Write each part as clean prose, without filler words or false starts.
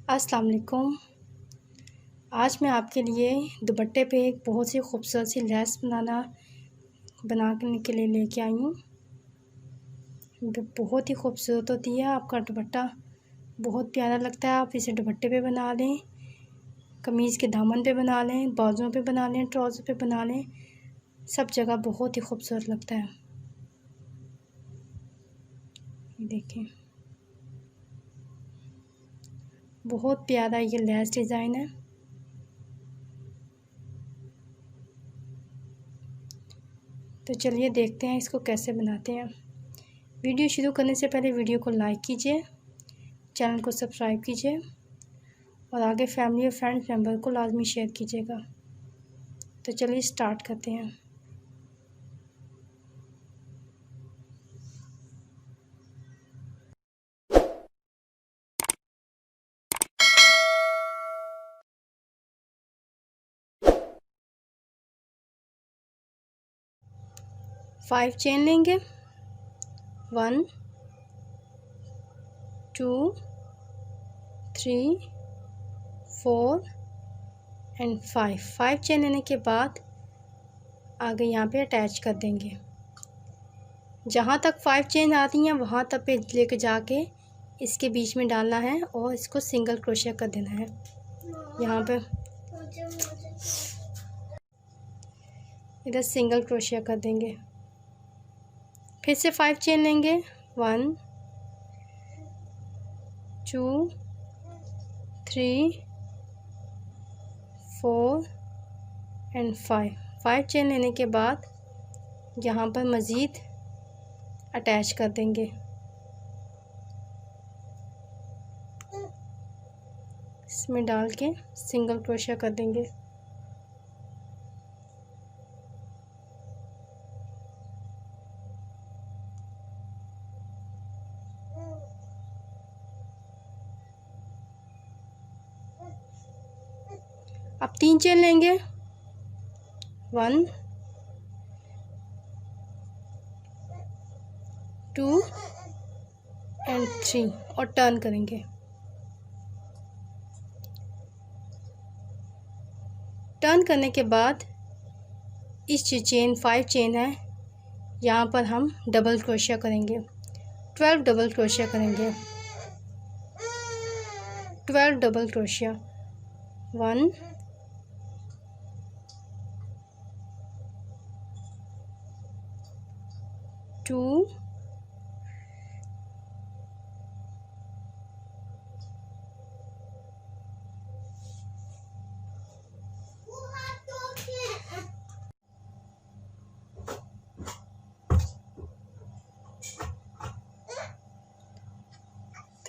अस्सलाम वालेकुम। आज मैं आपके लिए दुपट्टे पे एक बहुत सी खूबसूरत सी लैस बनाने के लिए लेके आई हूँ। बहुत ही खूबसूरत होती है। आपका दुपट्टा बहुत प्यारा लगता है। आप इसे दुपट्टे पे बना लें, कमीज़ के दामन पे बना लें, बाजुओं पे बना लें, ट्राउज़र पे बना लें, सब जगह बहुत ही खूबसूरत लगता है। देखें, बहुत प्यारा ये लैस डिज़ाइन है। तो चलिए देखते हैं इसको कैसे बनाते हैं। वीडियो शुरू करने से पहले वीडियो को लाइक कीजिए, चैनल को सब्सक्राइब कीजिए और आगे फैमिली और फ्रेंड्स मेंबर को लाजमी शेयर कीजिएगा। तो चलिए स्टार्ट करते हैं। फाइव चेन लेंगे, 1 2 3 4 एंड 5 चेन लेने के बाद आगे यहाँ पे अटैच कर देंगे। जहाँ तक 5 चेन आती हैं वहाँ तक पे लेके जाके इसके बीच में डालना है और इसको सिंगल क्रोशिया कर देना है। यहाँ पे इधर सिंगल क्रोशिया कर देंगे। फिर से 5 चेन लेंगे, 1 2 3 4 एंड 5 चेन लेने के बाद यहाँ पर मज़ीद अटैच कर देंगे। इसमें डाल के सिंगल क्रोशिया कर देंगे। अब 3 चेन लेंगे, 1 2 एंड 3 और टर्न करेंगे। टर्न करने के बाद इस जो चेन 5 चेन है यहाँ पर हम डबल क्रोशिया करेंगे। 12 डबल क्रोशिया करेंगे। 12 डबल क्रोशिया, 1 2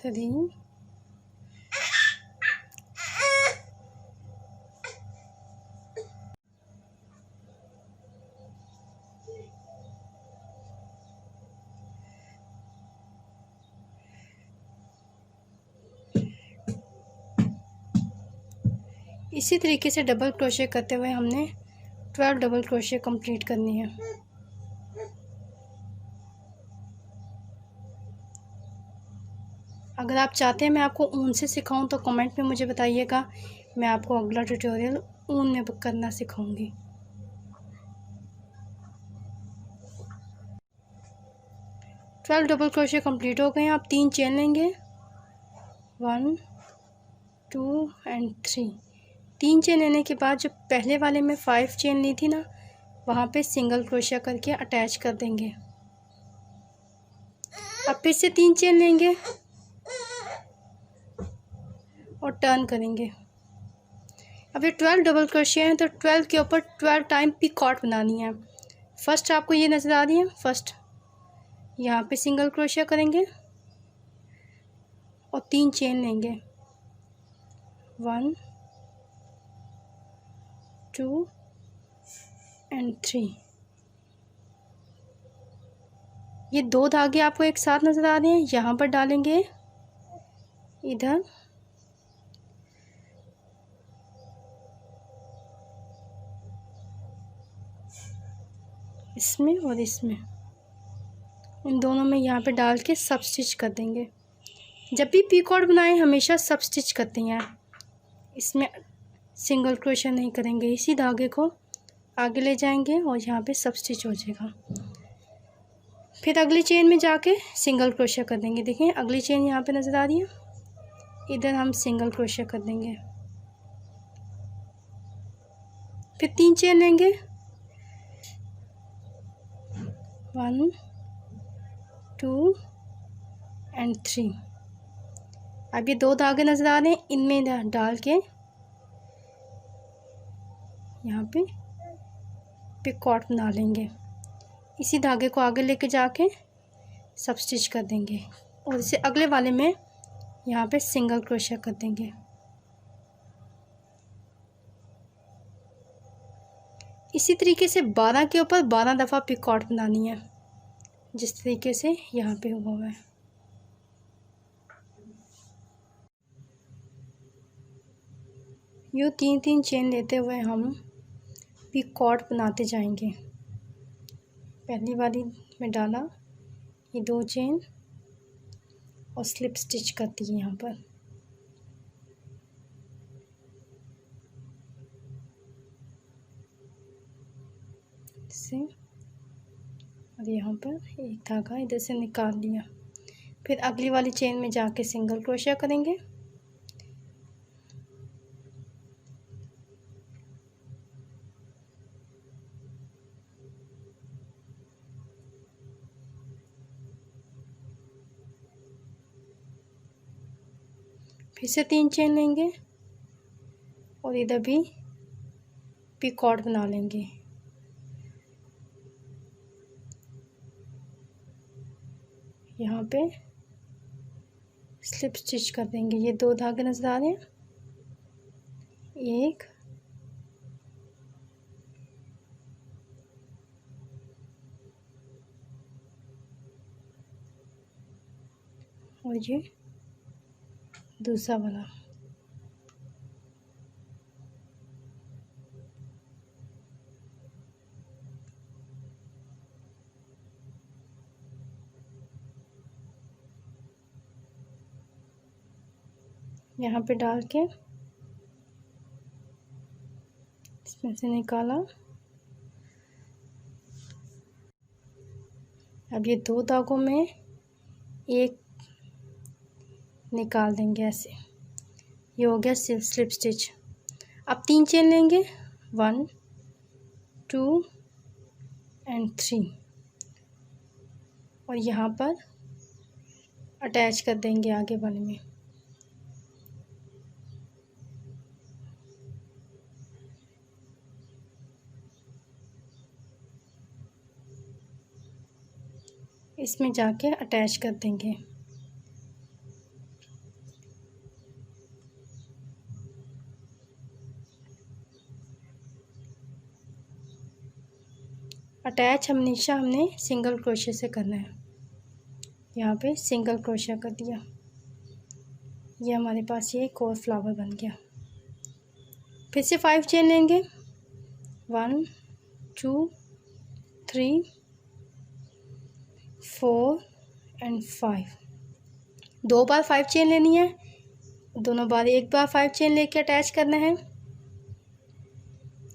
3 इसी तरीके से डबल क्रोशिया करते हुए हमने 12 डबल क्रोशिया कंप्लीट करनी है। अगर आप चाहते हैं मैं आपको ऊन से सिखाऊं तो कमेंट में मुझे बताइएगा, मैं आपको अगला ट्यूटोरियल ऊन में करना सिखाऊंगी। ट्वेल्व डबल क्रोशिया कंप्लीट हो गए हैं। आप 3 चेन लेंगे, 1 2 एंड 3। 3 चेन लेने के बाद जो पहले वाले में 5 चेन ली थी ना, वहाँ पे सिंगल क्रोशिया करके अटैच कर देंगे। अब फिर से 3 चेन लेंगे और टर्न करेंगे। अब ये 12 डबल क्रोशिया है तो 12 के ऊपर 12 टाइम पिकॉट बनानी है। फर्स्ट आपको ये नज़र आ रही है, फर्स्ट यहाँ पे सिंगल क्रोशिया करेंगे और 3 चेन लेंगे, 1 2 एंड 3। ये 2 धागे आपको एक साथ नज़र आ रहे हैं, यहाँ पर डालेंगे, इधर इसमें और इसमें, इन दोनों में यहाँ पे डाल के सब स्टिच कर देंगे। जब भी पीकॉट बनाएं हमेशा सब स्टिच करते हैं, इसमें सिंगल क्रोशिया नहीं करेंगे। इसी धागे को आगे ले जाएंगे और यहाँ पे सब स्टिच हो जाएगा। फिर अगली चेन में जाके सिंगल क्रोशिया कर देंगे। देखें अगली चेन यहाँ पे नज़र आ रही है, इधर हम सिंगल क्रोशिया कर देंगे। फिर 3 चेन लेंगे, 1 2 एंड 3। अब ये 2 धागे नज़र आ रहे हैं, इनमें डाल के यहाँ पे पिकॉट बना लेंगे। इसी धागे को आगे लेके जाके सब स्टिच कर देंगे और इसे अगले वाले में यहाँ पे सिंगल क्रोशिया कर देंगे। इसी तरीके से 12 के ऊपर 12 दफ़ा पिकॉट बनानी है, जिस तरीके से यहाँ पे हुआ है। यूँ 3-3 चेन लेते हुए हम पिकॉट बनाते जाएंगे। पहली वाली में डाला ये 2 चेन और स्लिप स्टिच कर दी यहाँ पर। से और यहाँ पर एक धागा इधर से निकाल लिया। फिर अगली वाली चेन में जाके सिंगल क्रोशिया करेंगे। फिर से 3 चेन लेंगे और इधर भी पिकॉट बना लेंगे। यहाँ पे स्लिप स्टिच कर देंगे। ये 2 धागे नजर आ रहे हैं, एक और ये दूसरा वाला। यहाँ पे डाल के इसमें से निकाला। अब ये 2 धागों में एक निकाल देंगे ऐसे। ये हो गया स्लिप स्टिच। अब 3 चेन लेंगे, 1 2 एंड 3 और यहाँ पर अटैच कर देंगे आगे वाले में। इसमें जाके अटैच कर देंगे। अटैच हमेशा हमने सिंगल क्रोशिया से करना है। यहाँ पे सिंगल क्रोशिया कर दिया। ये हमारे पास ये एक और फ्लावर बन गया। फिर से 5 चेन लेंगे, 1 2 3 4 एंड 5। 2 बार 5 चेन लेनी है, दोनों बार एक बार 5 चेन लेके अटैच करना है।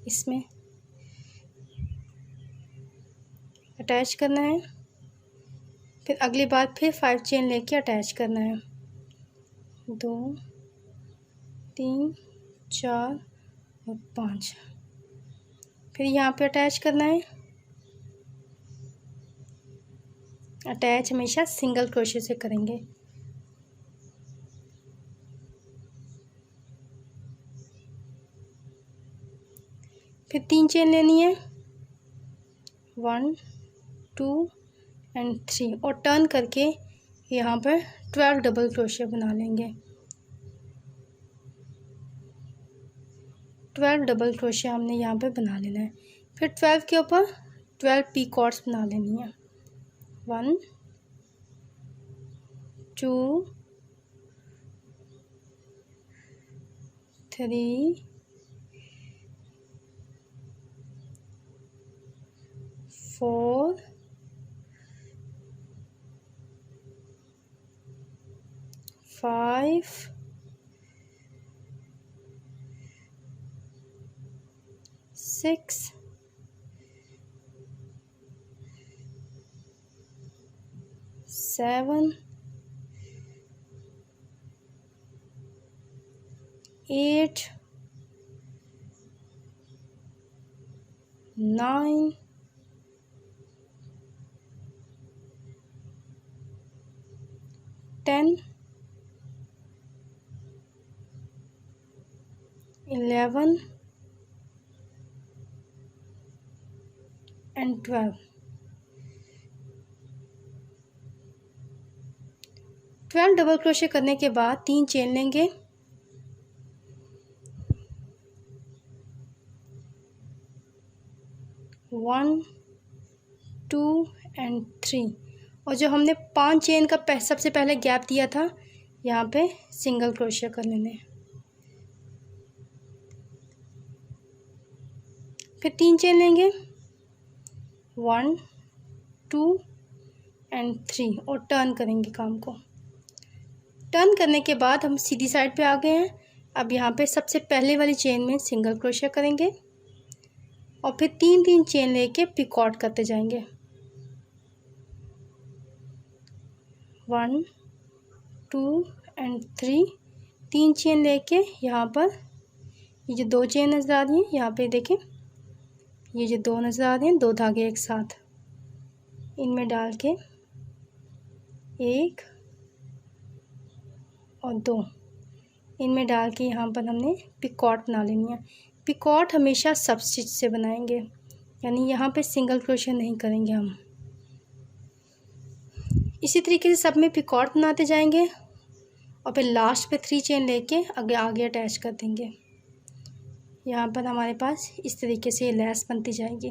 इसमें अटैच करना है। फिर अगली बार फिर 5 चेन लेके अटैच करना है। 2 3 4 और 5। फिर यहाँ पे अटैच करना है। अटैच हमेशा सिंगल क्रोशिया से करेंगे। फिर 3 चेन लेनी है, 1 2 एंड 3 और टर्न करके यहाँ पर 12 डबल क्रोशिया बना लेंगे। 12 डबल क्रोशिया हमने यहाँ पे बना लेना है। फिर 12 के ऊपर 12 पीकॉट्स बना लेनी है। 1 2 3 4 5 5 6 7 8 9 10 11 and 12 डबल क्रोशे करने के बाद 3 चेन लेंगे। 1 2 and 3 और जो हमने 5 चेन का सबसे पहले गैप दिया था यहाँ पे सिंगल क्रोशे कर लेने। फिर 3 चेन लेंगे 1 2 and 3 और टर्न करेंगे काम को। टर्न करने के बाद हम सीधी साइड पे आ गए हैं। अब यहाँ पे सबसे पहले वाली चेन में सिंगल क्रोशे करेंगे और फिर 3 चेन लेके पिकॉट करते जाएंगे। 1 2 and 3 3 चेन लेके यहाँ पर ये जो 2 चेन नज़र आ रही हैं, यहाँ पे देखें ये जो 2 नज़र आ रहे हैं, 2 धागे एक साथ इनमें डाल के 1 और 2 इनमें डाल के यहाँ पर हमने पिकॉट बना लेनी है। पिकॉट हमेशा सब स्टिच से बनाएंगे, यानी यहाँ पे सिंगल क्रोशे नहीं करेंगे हम। इसी तरीके से सब में पिकॉट बनाते जाएंगे और फिर लास्ट पे 3 चेन लेके आगे अटैच कर देंगे। यहाँ पर हमारे पास इस तरीके से ये लेस बनती जाएगी।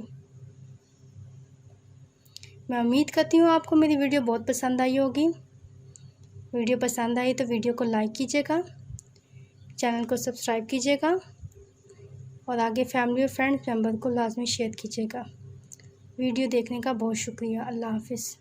मैं उम्मीद करती हूँ आपको मेरी वीडियो बहुत पसंद आई होगी। वीडियो पसंद आई तो वीडियो को लाइक कीजिएगा, चैनल को सब्सक्राइब कीजिएगा और आगे फैमिली और फ्रेंड्स मेंबर को लाजमी शेयर कीजिएगा। वीडियो देखने का बहुत शुक्रिया। अल्लाह हाफिज़।